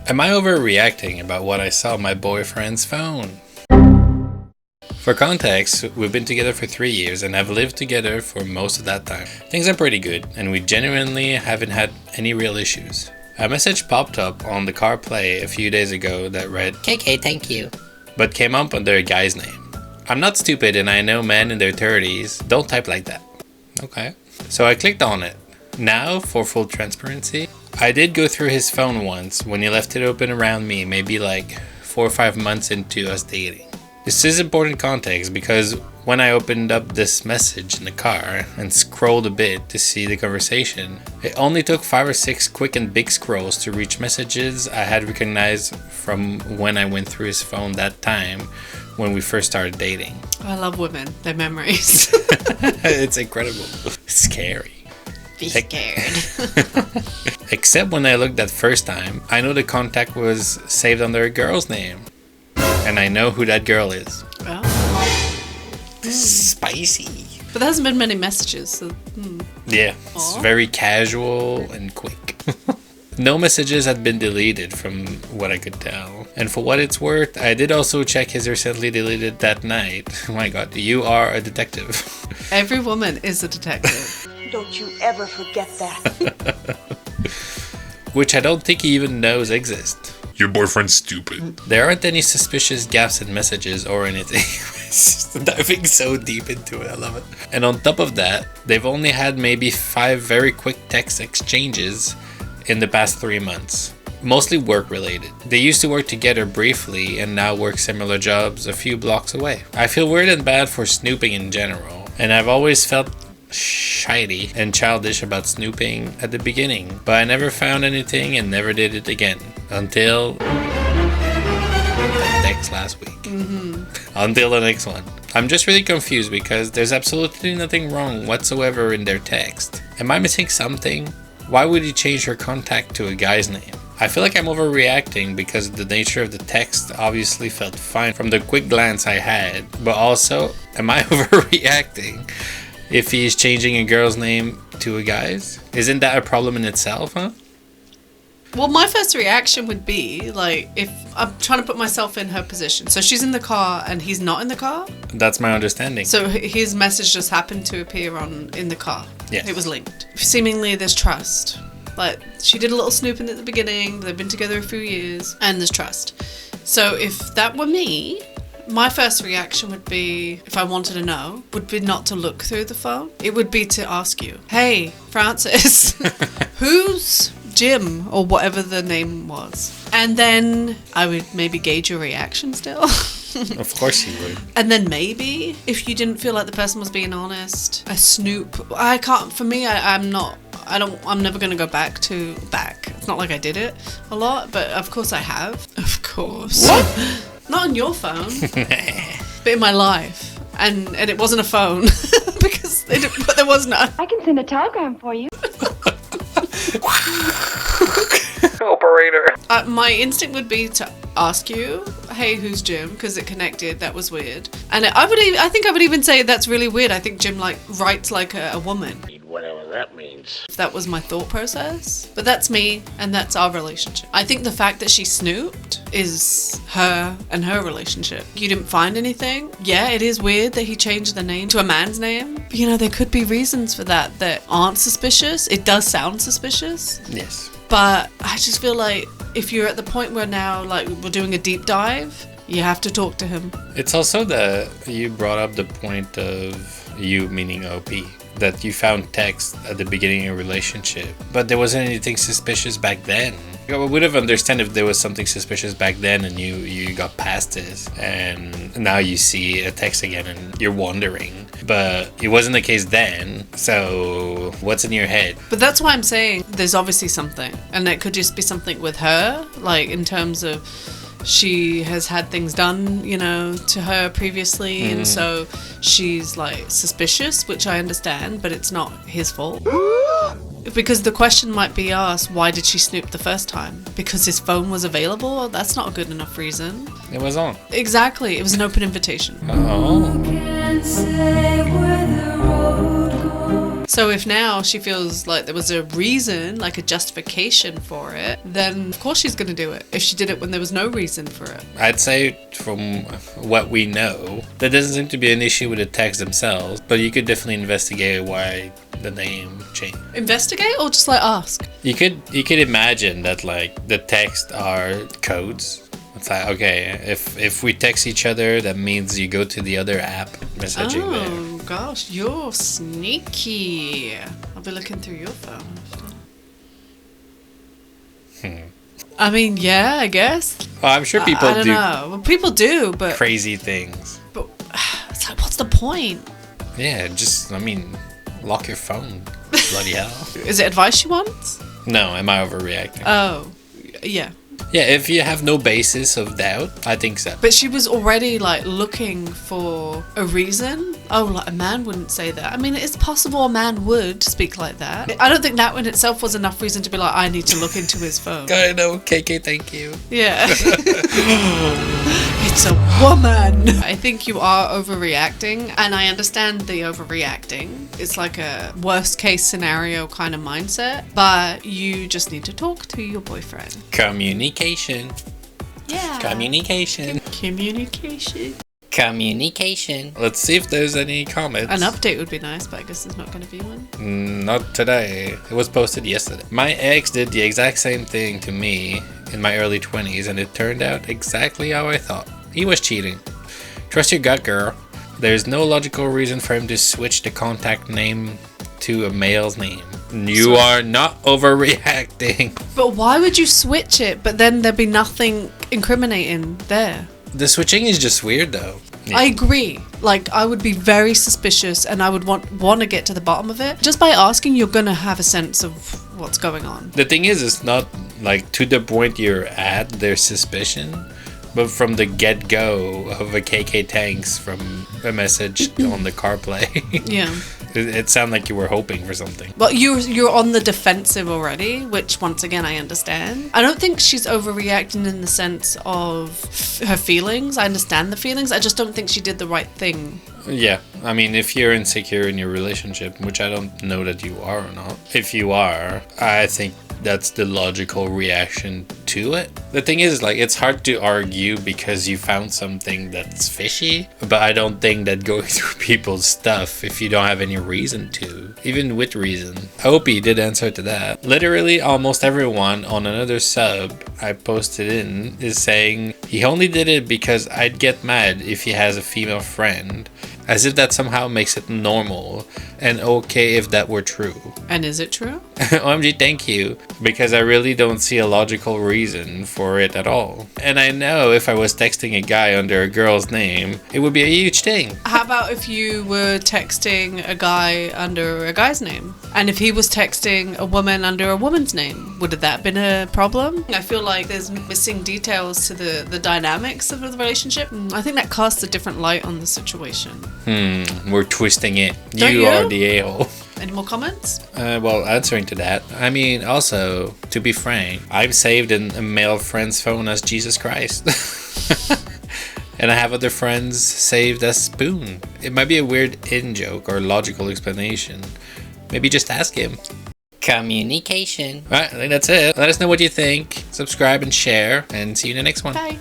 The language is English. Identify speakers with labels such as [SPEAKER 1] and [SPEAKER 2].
[SPEAKER 1] Am I overreacting about what I saw on my boyfriend's phone? For context, we've been together for 3 years and have lived together for most of that time. Things are pretty good and we genuinely haven't had any real issues. A message popped up on the CarPlay a few days ago that read, "KK, thank you," but came up under a guy's name. I'm not stupid and I know men in their 30s don't type like that. Okay. So I clicked on it. Now, for full transparency, I did go through his phone once when he left it open around me, maybe like 4 or 5 months into us dating. This is important context because when I opened up this message in the car and scrolled a bit to see the conversation, it only took 5 or 6 quick and big scrolls to reach messages I had recognized from when I went through his phone that time when we first started dating.
[SPEAKER 2] I love women, their memories.
[SPEAKER 1] It's incredible. Scary.
[SPEAKER 2] Be scared.
[SPEAKER 1] Except when I looked that first time, I know the contact was saved under a girl's name. And I know who that girl is.
[SPEAKER 2] Oh.
[SPEAKER 1] Spicy.
[SPEAKER 2] But there hasn't been many messages, so...
[SPEAKER 1] Yeah, it's very casual and quick. No messages had been deleted from what I could tell. And for what it's worth, I did also check his recently deleted that night. Oh my god, you are a detective.
[SPEAKER 2] Every woman is a detective.
[SPEAKER 3] Don't you ever forget that.
[SPEAKER 1] Which I don't think he even knows exist.
[SPEAKER 4] Your boyfriend's stupid.
[SPEAKER 1] There aren't any suspicious gaps in messages or anything. It's just diving so deep into it, I love it. And on top of that, they've only had maybe 5 very quick text exchanges in the past 3 months. Mostly work related. They used to work together briefly and now work similar jobs a few blocks away. I feel weird and bad for snooping in general, and I've always felt shady and childish about snooping at the beginning, but I never found anything and never did it again until the text last week. Until the next one. I'm just really confused because there's absolutely nothing wrong whatsoever in their text. Am I missing something? Why would you change your contact to a guy's name? I feel like I'm overreacting because the nature of the text obviously felt fine from the quick glance I had, but also, am I overreacting if he's changing a girl's name to a guy's? Isn't that a problem in itself, huh?
[SPEAKER 2] Well, my first reaction would be, like, if I'm trying to put myself in her position. So she's in the car and he's not in the car?
[SPEAKER 1] That's my understanding.
[SPEAKER 2] So his message just happened to appear in the car?
[SPEAKER 1] Yes.
[SPEAKER 2] It was linked. Seemingly there's trust. Like, she did a little snooping at the beginning, they've been together a few years, and there's trust. So if that were me, my first reaction would be, if I wanted to know, would be not to look through the phone. It would be to ask you, "Hey, Francis, who's Jim?" or whatever the name was. And then I would maybe gauge your reaction still.
[SPEAKER 1] Of course you would.
[SPEAKER 2] And then maybe, if you didn't feel like the person was being honest, a snoop. I can't, for me, I'm never going to go back. It's not like I did it a lot, but of course I have. Of course.
[SPEAKER 1] What?
[SPEAKER 2] Not on your phone, but in my life. And it wasn't a phone because there was none.
[SPEAKER 3] I can send a telegram for you.
[SPEAKER 1] Operator.
[SPEAKER 2] My instinct would be to ask you, "Hey, who's Jim?" because it connected. That was weird. And I think I would even say that's really weird. I think Jim writes like a woman.
[SPEAKER 5] Whatever that means.
[SPEAKER 2] If that was my thought process. But that's me, and that's our relationship. I think the fact that she snooped is her and her relationship. You didn't find anything? Yeah, it is weird that he changed the name to a man's name. You know, there could be reasons for that aren't suspicious. It does sound suspicious.
[SPEAKER 1] Yes.
[SPEAKER 2] But I just feel like if you're at the point where now, like, we're doing a deep dive, you have to talk to him.
[SPEAKER 1] It's also that you brought up the point of you, meaning OP, that you found text at the beginning of a relationship, but there wasn't anything suspicious back then. I would have understood if there was something suspicious back then and you got past this and now you see a text again and you're wondering, but it wasn't the case then. So what's in your head?
[SPEAKER 2] But that's why I'm saying there's obviously something, and it could just be something with her, like in terms of she has had things done, you know, to her previously, and so she's like suspicious, which I understand, but it's not his fault. Because the question might be asked, why did she snoop the first time? Because his phone was available? That's not a good enough reason.
[SPEAKER 1] It was on.
[SPEAKER 2] Exactly. It was an open invitation.
[SPEAKER 1] Oh.
[SPEAKER 2] So if now she feels like there was a reason, like a justification for it, then of course she's going to do it. If she did it when there was no reason for it.
[SPEAKER 1] I'd say from what we know, there doesn't seem to be an issue with the text themselves, but you could definitely investigate why the name changed.
[SPEAKER 2] Investigate or just like ask?
[SPEAKER 1] You could imagine that like the text are codes. It's like, okay, if we text each other, that means you go to the other app messaging there.
[SPEAKER 2] Oh gosh, you're sneaky. I'll be looking through your phone after. I mean, yeah, I guess.
[SPEAKER 1] Well, I'm sure people
[SPEAKER 2] I don't
[SPEAKER 1] do
[SPEAKER 2] know. Well, people do, but
[SPEAKER 1] crazy things.
[SPEAKER 2] it's like, what's the point?
[SPEAKER 1] Yeah, just, I mean, lock your phone. Bloody hell.
[SPEAKER 2] Is it advice she wants?
[SPEAKER 1] No, am I overreacting?
[SPEAKER 2] Oh, yeah.
[SPEAKER 1] Yeah, if you have no basis of doubt, I think so.
[SPEAKER 2] But she was already like looking for a reason. Oh, like a man wouldn't say that. I mean, it's possible a man would speak like that. I don't think that in itself was enough reason to be like, I need to look into his phone.
[SPEAKER 1] I know, KK, thank you.
[SPEAKER 2] Yeah. It's a woman. I think you are overreacting, and I understand the overreacting. It's like a worst case scenario kind of mindset, but you just need to talk to your boyfriend.
[SPEAKER 1] Communication.
[SPEAKER 2] Yeah.
[SPEAKER 1] Communication. Communication. Let's see if there's any comments.
[SPEAKER 2] An update would be nice, but I guess there's not going to be one.
[SPEAKER 1] Not today. It was posted yesterday. My ex did the exact same thing to me in my early 20s, and it turned out exactly how I thought. He was cheating. Trust your gut, girl. There's no logical reason for him to switch the contact name to a male's name. You are not overreacting.
[SPEAKER 2] But why would you switch it, but then there'd be nothing incriminating there?
[SPEAKER 1] The switching is just weird, though. Yeah.
[SPEAKER 2] I agree. Like, I would be very suspicious, and I would want to get to the bottom of it. Just by asking, you're gonna have a sense of what's going on.
[SPEAKER 1] The thing is, it's not like to the point you're at, there's suspicion. But from the get-go of a KK Tanks from a message on the CarPlay,
[SPEAKER 2] Yeah.
[SPEAKER 1] it sounded like you were hoping for something.
[SPEAKER 2] Well, you're on the defensive already, which once again I understand. I don't think she's overreacting in the sense of her feelings. I understand the feelings. I just don't think she did the right thing.
[SPEAKER 1] Yeah, I mean, if you're insecure in your relationship, which I don't know that you are or not, if you are, I think that's the logical reaction to it. The thing is, like, it's hard to argue because you found something that's fishy, but I don't think that going through people's stuff if you don't have any reason to, even with reason. I hope he did answer to that. Literally almost everyone on another sub I posted in is saying he only did it because I'd get mad if he has a female friend, as if that somehow makes it normal and okay if that were true.
[SPEAKER 2] And is it true?
[SPEAKER 1] OMG, thank you, because I really don't see a logical reason for it at all. And I know if I was texting a guy under a girl's name, it would be a huge thing.
[SPEAKER 2] How about if you were texting a guy under a guy's name? And if he was texting a woman under a woman's name, would that have been a problem? I feel like there's missing details to the dynamics of the relationship. I think that casts a different light on the situation.
[SPEAKER 1] We're twisting it.
[SPEAKER 2] Don't
[SPEAKER 1] You
[SPEAKER 2] you?
[SPEAKER 1] are the a-hole.
[SPEAKER 2] Any more comments?
[SPEAKER 1] Well, answering to that, I mean, also, to be frank, I'm saved in a male friend's phone as Jesus Christ. And I have other friends saved as Spoon. It might be a weird in-joke or logical explanation. Maybe just ask him. Communication. Alright, I think that's it. Let us know what you think. Subscribe and share, and see you in the next one.
[SPEAKER 2] Bye.